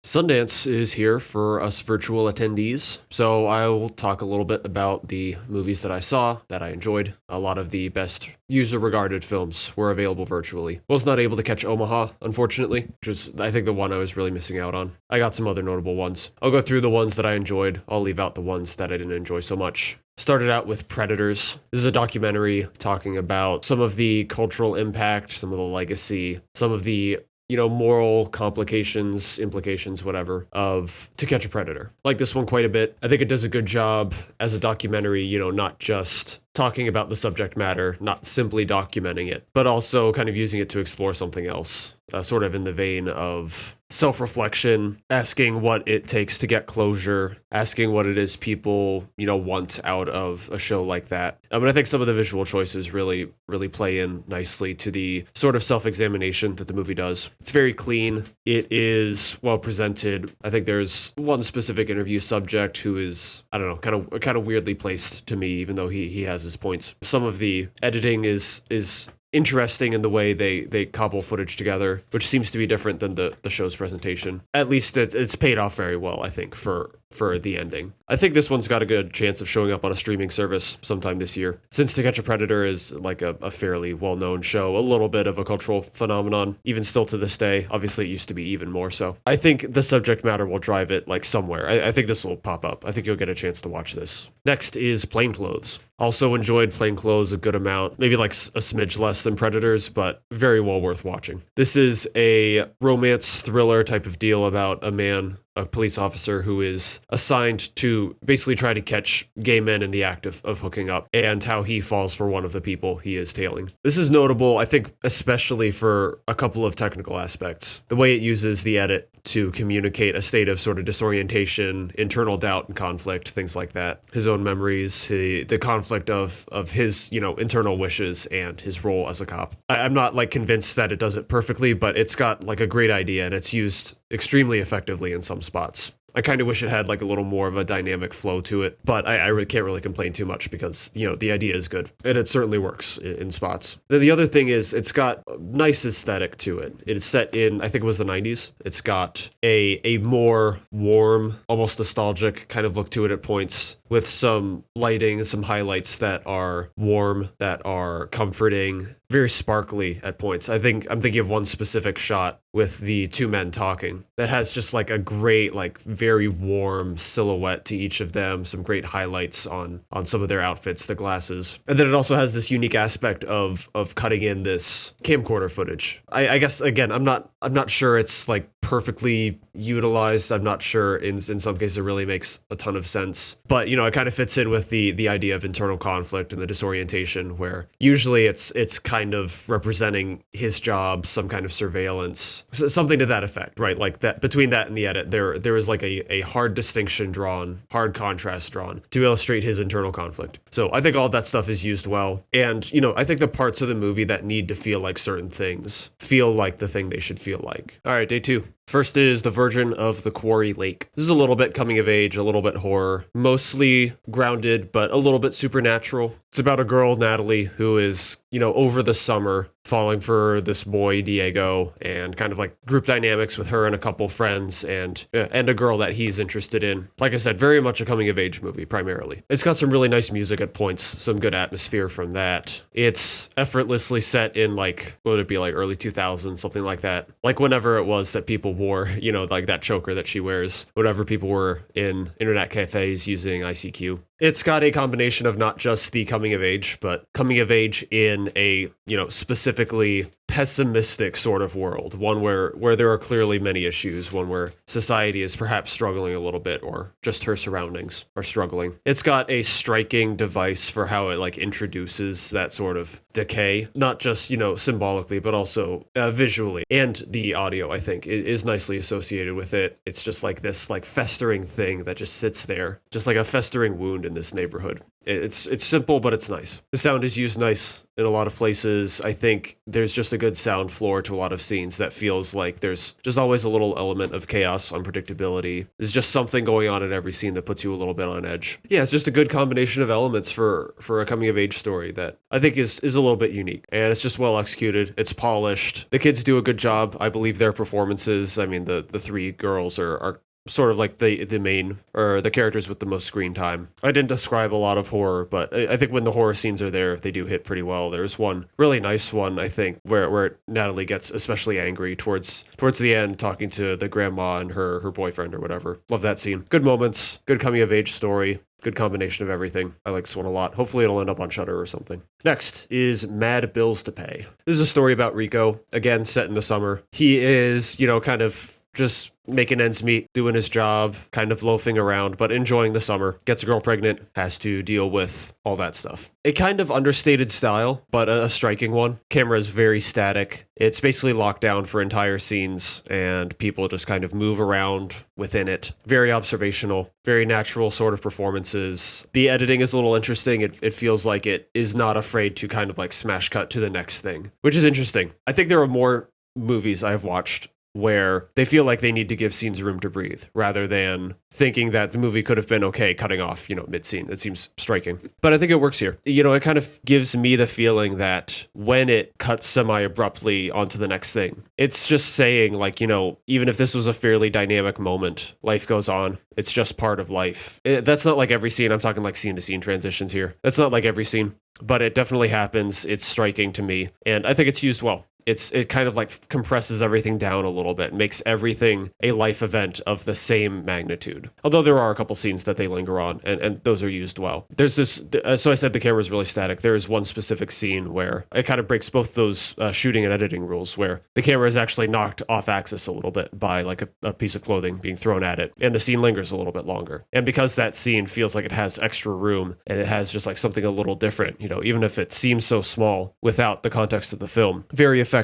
Sundance is here for us virtual attendees, so I will talk a little bit about the movies that I saw that I enjoyed. A lot of the best user-regarded films were available virtually. Was not able to catch Omaha, unfortunately, which is, I think, the one I was really missing out on. I got some other notable ones. I'll go through the ones that I enjoyed. I'll leave out the ones that I didn't enjoy so much. Started out with Predators. This is a documentary talking about some of the cultural impact, some of the legacy, some of the moral complications, implications, whatever, of To Catch a Predator. Like this one quite a bit. I think it does a good job as a documentary, not just talking about the subject matter, not simply documenting it, but also kind of using it to explore something else, sort of in the vein of self-reflection, asking what it takes to get closure, asking what it is people, want out of a show like that. And I think some of the visual choices really play in nicely to the sort of self-examination that the movie does. It's very clean. It is well presented. I think there's one specific interview subject who is, I don't know, kind of weirdly placed to me, even though he has his points. Some of the editing is interesting in the way they cobble footage together, which seems to be different than the show's presentation. At least it's paid off very well, I think, for the ending. I think this one's got a good chance of showing up on a streaming service sometime this year. Since To Catch a Predator is like a fairly well-known show, a little bit of a cultural phenomenon, even still to this day. Obviously, it used to be even more so. I think the subject matter will drive it like somewhere. I think this will pop up. I think you'll get a chance to watch this. Next is Plainclothes. Also enjoyed Plainclothes a good amount, maybe like a smidge less than Predators, but very well worth watching. This is a romance thriller type of deal about a police officer who is assigned to basically try to catch gay men in the act of hooking up, and how he falls for one of the people he is tailing. This is notable, I think, especially for a couple of technical aspects. The way it uses the edit to communicate a state of sort of disorientation, internal doubt and conflict, things like that. His own memories, the conflict of his, internal wishes and his role as a cop. I'm not convinced that it does it perfectly, but it's got a great idea and it's used extremely effectively in some spots. I kind of wish it had a little more of a dynamic flow to it, but I can't really complain too much because, the idea is good and it certainly works in spots. The other thing is it's got a nice aesthetic to it. It is set in, I think it was the 90s. It's got a more warm, almost nostalgic kind of look to it at points, with some lighting, some highlights that are warm, that are comforting, very sparkly at points. I'm thinking of one specific shot with the two men talking that has just a great, very warm silhouette to each of them, some great highlights on some of their outfits, the glasses. And then it also has this unique aspect of cutting in this camcorder footage. I guess, again, I'm not sure it's perfectly utilized. I'm not sure in some cases it really makes a ton of sense. But, it kind of fits in with the idea of internal conflict and the disorientation, where usually it's kind of representing his job, some kind of surveillance, something to that effect, right? That between that and the edit, there is a hard distinction drawn, hard contrast drawn to illustrate his internal conflict. So I think all that stuff is used well. And, I think the parts of the movie that need to feel like certain things feel like the thing they should feel like. All right, day 2. First is The Virgin of the Quarry Lake. This is a little bit coming of age, a little bit horror, mostly grounded, but a little bit supernatural. It's about a girl, Natalie, who is, over the summer falling for this boy, Diego, and kind of group dynamics with her and a couple friends and a girl that he's interested in. Like I said, very much a coming of age movie, primarily. It's got some really nice music at points, some good atmosphere from that. It's effortlessly set in what would it be, early 2000s, something like that. Whenever it was that people wore, that choker that she wears, whenever people were in internet cafes using ICQ. It's got a combination of not just the coming of age, but coming of age in a, specifically pessimistic sort of world, one where there are clearly many issues, one where society is perhaps struggling a little bit, or just her surroundings are struggling. It's got a striking device for how it introduces that sort of decay, not just, symbolically, but also visually. And the audio, I think, is nicely associated with it. It's just this festering thing that just sits there, just like a festering wound in this neighborhood. It's simple, but it's nice. The sound is used nice in a lot of places. I think there's just a good sound floor to a lot of scenes that feels like there's just always a little element of chaos, unpredictability. There's just something going on in every scene that puts you a little bit on edge. Yeah, it's just a good combination of elements for a coming of age story that I think is a little bit unique. And it's just well executed. It's polished. The kids do a good job. I believe their performances, I mean, the three girls are sort of like the main or the characters with the most screen time. I didn't describe a lot of horror, but I think when the horror scenes are there, they do hit pretty well. There's one really nice one, I think, where Natalie gets especially angry towards the end, talking to the grandma and her boyfriend or whatever. Love that scene. Good moments, good coming of age story. Good combination of everything. I like this one a lot. Hopefully it'll end up on Shudder or something. Next is Mad Bills to Pay. This is a story about Rico, again, set in the summer. He is, kind of just making ends meet, doing his job, kind of loafing around, but enjoying the summer. Gets a girl pregnant, has to deal with all that stuff. A kind of understated style, but a striking one. Camera is very static. It's basically locked down for entire scenes, and people just kind of move around within it. Very observational, very natural sort of performances. The editing is a little interesting. It feels like it is not afraid to kind of like smash cut to the next thing, which is interesting. I think there are more movies I've watched where they feel like they need to give scenes room to breathe rather than thinking that the movie could have been okay cutting off, mid-scene. It seems striking. But I think it works here. It kind of gives me the feeling that when it cuts semi-abruptly onto the next thing, it's just saying like, even if this was a fairly dynamic moment, life goes on. It's just part of life. That's not like every scene. I'm talking like scene-to-scene transitions here. That's not like every scene, but it definitely happens. It's striking to me, and I think it's used well. It kind of like compresses everything down a little bit, makes everything a life event of the same magnitude. Although there are a couple scenes that they linger on, and those are used well. There's this, so I said the camera is really static. There is one specific scene where it kind of breaks both those shooting and editing rules, where the camera is actually knocked off axis a little bit by like a piece of clothing being thrown at it, and the scene lingers a little bit longer. And because that scene feels like it has extra room, and it has just like something a little different, even if it seems so small without the context of the film, very effective.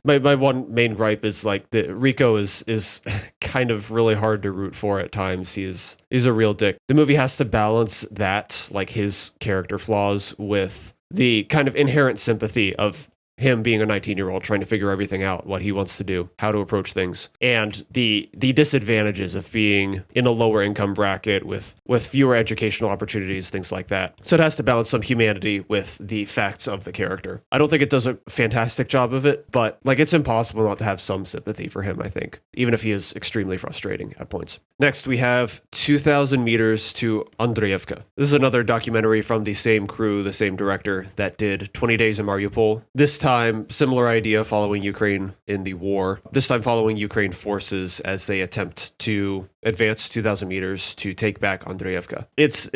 My one main gripe is like the Rico is kind of really hard to root for at times. He's a real dick. The movie has to balance that, like his character flaws, with the kind of inherent sympathy of him being a 19-year-old trying to figure everything out, what he wants to do, how to approach things, and the disadvantages of being in a lower income bracket with fewer educational opportunities, things like that. So it has to balance some humanity with the facts of the character. I don't think it does a fantastic job of it, but like it's impossible not to have some sympathy for him, I think, even if he is extremely frustrating at points. Next, we have 2,000 Meters to Andriivka. This is another documentary from the same crew, the same director that did 20 Days in Mariupol. This time, similar idea following Ukraine in the war. This time following Ukraine forces as they attempt to advance 2,000 meters to take back Andriivka. It's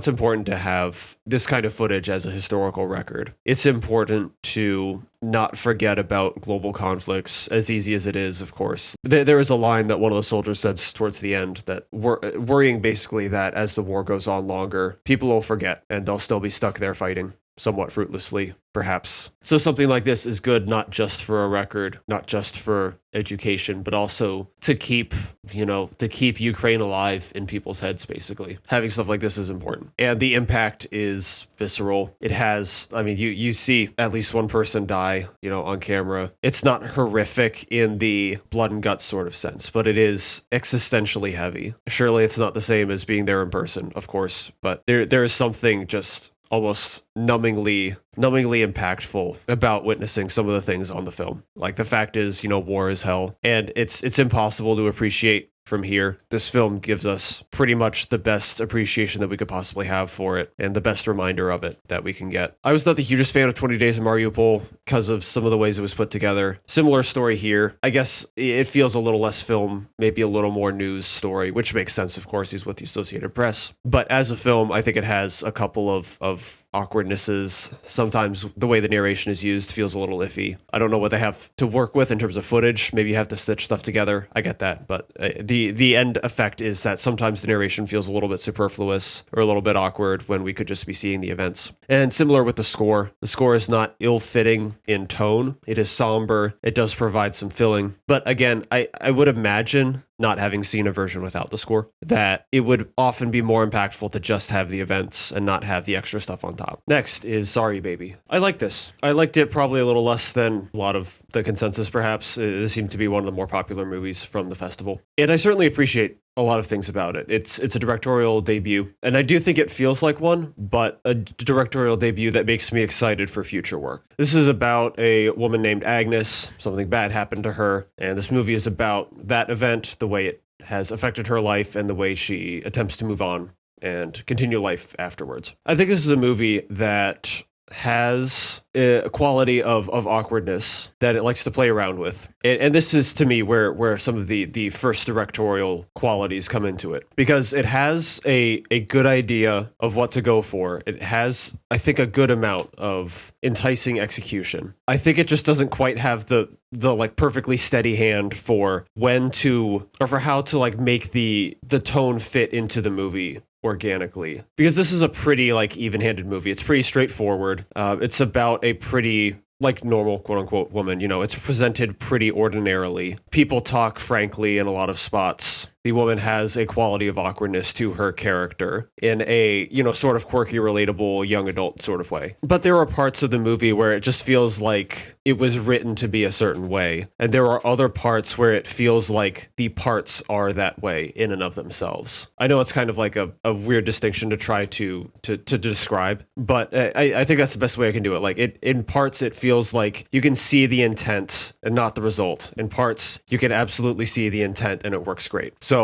important to have this kind of footage as a historical record. It's important to not forget about global conflicts, as easy as it is, of course. There is a line that one of the soldiers says towards the end that worrying basically that as the war goes on longer, people will forget and they'll still be stuck there fighting, somewhat fruitlessly, perhaps. So something like this is good, not just for a record, not just for education, but also to keep Ukraine alive in people's heads, basically. Having stuff like this is important. And the impact is visceral. It has, you see at least one person die, on camera. It's not horrific in the blood and guts sort of sense, but it is existentially heavy. Surely it's not the same as being there in person, of course, but there is something just almost numbingly impactful about witnessing some of the things on the film. Like the fact is, war is hell, and it's impossible to appreciate from here. This film gives us pretty much the best appreciation that we could possibly have for it, and the best reminder of it that we can get. I was not the hugest fan of 20 Days in Mariupol because of some of the ways it was put together. Similar story here. I guess it feels a little less film, maybe a little more news story, which makes sense, of course. He's with the Associated Press. But as a film, I think it has a couple of awkwardnesses. Sometimes the way the narration is used feels a little iffy. I don't know what they have to work with in terms of footage. Maybe you have to stitch stuff together. I get that, but the end effect is that sometimes the narration feels a little bit superfluous or a little bit awkward when we could just be seeing the events. And similar with the score. The score is not ill-fitting in tone. It is somber. It does provide some filling. But again, I would imagine not having seen a version without the score, that it would often be more impactful to just have the events and not have the extra stuff on top. Next is Sorry Baby. I like this. I liked it probably a little less than a lot of the consensus, perhaps. It seemed to be one of the more popular movies from the festival. And I certainly appreciate a lot of things about it. It's a directorial debut, and I do think it feels like one, but a directorial debut that makes me excited for future work. This is about a woman named Agnes. Something bad happened to her, and this movie is about that event, the way it has affected her life, and the way she attempts to move on and continue life afterwards. I think this is a movie that has a quality of awkwardness that it likes to play around with. And this is, to me, where some of the first directorial qualities come into it. Because it has a good idea of what to go for. It has, I think, a good amount of enticing execution. I think it just doesn't quite have the like perfectly steady hand for when to, or for how to like make the tone fit into the movie organically, because this is a pretty like even-handed movie. It's pretty straightforward. It's about a pretty like normal quote unquote woman. You know, it's presented pretty ordinarily. People talk frankly in a lot of spots. The woman has a quality of awkwardness to her character in a, you know, sort of quirky, relatable, young adult sort of way. But there are parts of the movie where it just feels like it was written to be a certain way. And there are other parts where it feels like the parts are that way in and of themselves. I know it's kind of like a weird distinction to try to describe, but I think that's the best way I can do it. Like in parts, it feels like you can see the intent and not the result. In parts, you can absolutely see the intent and it works great. So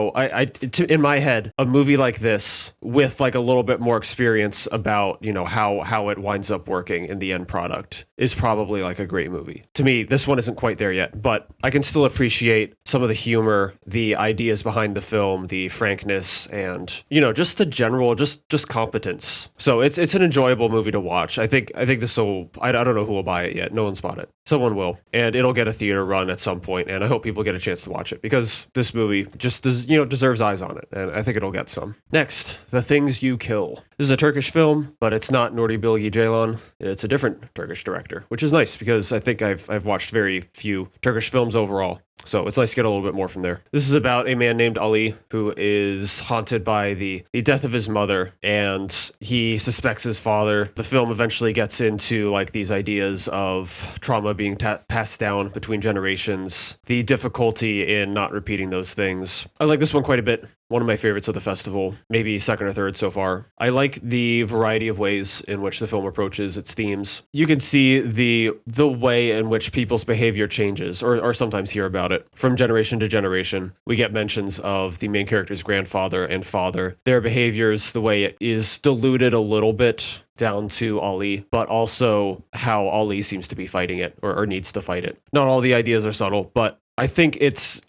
in my head, a movie like this with like a little bit more experience about, you know, how it winds up working in the end product is probably like a great movie. To me, this one isn't quite there yet, but I can still appreciate some of the humor, the ideas behind the film, the frankness, and, you know, just the general, just competence. So it's an enjoyable movie to watch. I think this will, I don't know who will buy it yet. No one's bought it. Someone will, and it'll get a theater run at some point, and I hope people get a chance to watch it because this movie just deserves eyes on it, and I think it'll get some. Next, The Things You Kill. This is a Turkish film, but it's not Nuri Bilge Ceylan. It's a different Turkish director, which is nice because I think I've watched very few Turkish films overall. So it's nice to get a little bit more from there. This is about a man named Ali who is haunted by the death of his mother, and he suspects his father. The film eventually gets into like these ideas of trauma being passed down between generations, the difficulty in not repeating those things. I like this one quite a bit. One of my favorites of the festival, maybe second or third so far. I like the variety of ways in which the film approaches its themes. You can see the way in which people's behavior changes, or sometimes hear about it, from generation to generation. We get mentions of the main character's grandfather and father, their behaviors, the way it is diluted a little bit down to Ali, but also how Ali seems to be fighting it or needs to fight it. Not all the ideas are subtle, but I think it's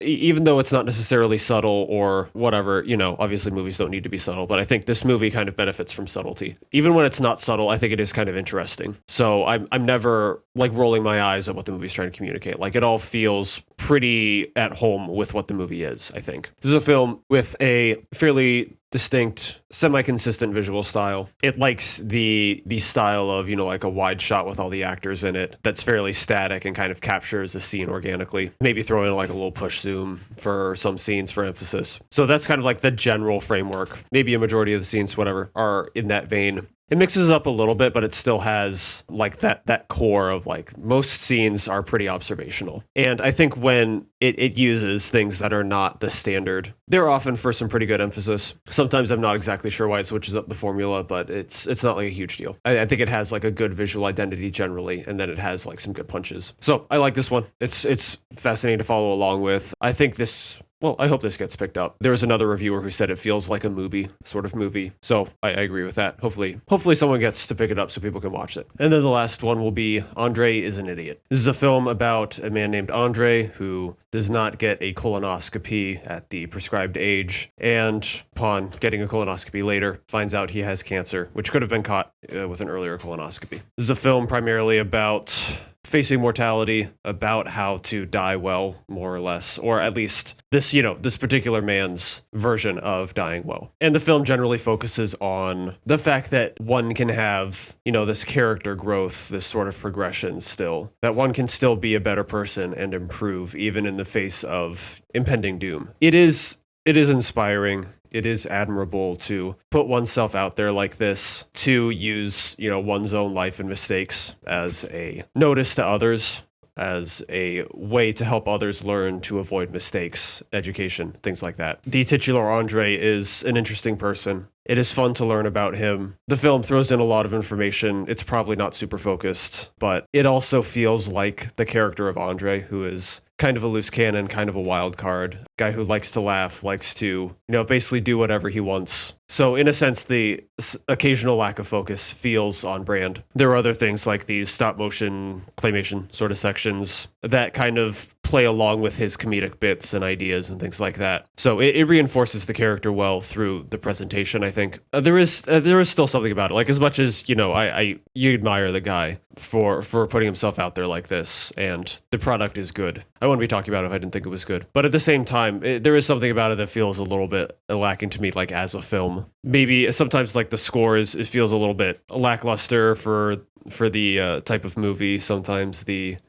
even though it's not necessarily subtle or whatever, you know, obviously movies don't need to be subtle, but I think this movie kind of benefits from subtlety. Even when it's not subtle, I think it is kind of interesting. So I'm never like rolling my eyes at what the movie's trying to communicate. Like it all feels pretty at home with what the movie is, I think. This is a film with a fairly distinct, semi-consistent visual style. It likes the style of, you know, like a wide shot with all the actors in it that's fairly static and kind of captures the scene organically. Maybe throw in like a little push zoom for some scenes for emphasis. So that's kind of like the general framework. Maybe a majority of the scenes, whatever, are in that vein. It mixes up a little bit, but it still has like that core of like most scenes are pretty observational. And I think when it uses things that are not the standard, they're often for some pretty good emphasis. Sometimes I'm not exactly sure why it switches up the formula, but it's not like a huge deal. I think it has like a good visual identity generally, and then it has like some good punches. So I like this one. It's fascinating to follow along with. I think this... Well, I hope this gets picked up. There was another reviewer who said it feels like a movie, sort of movie. So I agree with that. Hopefully someone gets to pick it up so people can watch it. And then the last one will be Andre is an Idiot. This is a film about a man named Andre who does not get a colonoscopy at the prescribed age, and upon getting a colonoscopy later, finds out he has cancer, which could have been caught with an earlier colonoscopy. This is a film primarily about facing mortality, about how to die well, more or less, or at least this particular man's version of dying well. And the film generally focuses on the fact that one can have, this character growth, this sort of progression still, that one can still be a better person and improve even in the face of impending doom. It is inspiring. It is admirable to put oneself out there like this, to use, one's own life and mistakes as a notice to others, as a way to help others learn to avoid mistakes, education, things like that. The titular Andre is an interesting person. It is fun to learn about him. The film throws in a lot of information. It's probably not super focused, but it also feels like the character of Andre, who is kind of a loose cannon, kind of a wild card, guy who likes to laugh, likes to, basically do whatever he wants. So in a sense, the occasional lack of focus feels on brand. There are other things like these stop motion claymation sort of sections that kind of play along with his comedic bits and ideas and things like that. So it reinforces the character well through the presentation, I think. There is still something about it. Like, as much as, you admire the guy for putting himself out there like this, and the product is good. I wouldn't be talking about it if I didn't think it was good. But at the same time, there is something about it that feels a little bit lacking to me, like, as a film. Maybe sometimes, like, the score it feels a little bit lackluster for the type of movie. Sometimes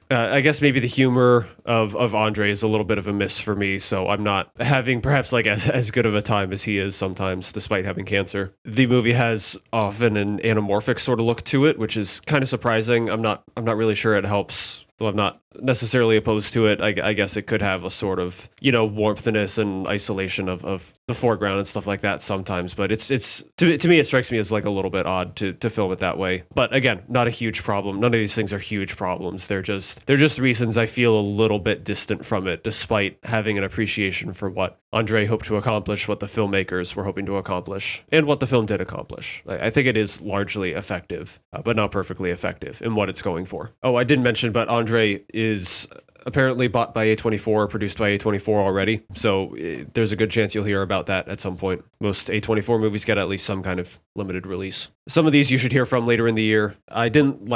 I guess maybe the humor of Andre is a little bit of a miss for me, so I'm not having perhaps like as good of a time as he is sometimes, despite having cancer. The movie has often an anamorphic sort of look to it, which is kind of surprising. I'm not really sure it helps, though I'm not necessarily opposed to it. I guess it could have a sort of, warmthness and isolation of the foreground and stuff like that sometimes, but it's to me, it strikes me as like a little bit odd to film it that way. But again, not a huge problem. None of these things are huge problems. They're just reasons I feel a little bit distant from it, despite having an appreciation for what Andre hoped to accomplish, what the filmmakers were hoping to accomplish, and what the film did accomplish. I think it is largely effective, but not perfectly effective in what it's going for. Oh, I didn't mention, but Andre is apparently bought by A24, produced by A24 already, so there's a good chance you'll hear about that at some point. Most A24 movies get at least some kind of limited release. Some of these you should hear from later in the year. I didn't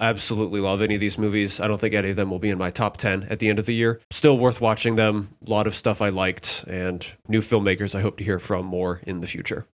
absolutely love any of these movies. I don't think any of them will be in my top 10 at the end of the year. Still worth watching them. A lot of stuff I liked, and new filmmakers I hope to hear from more in the future.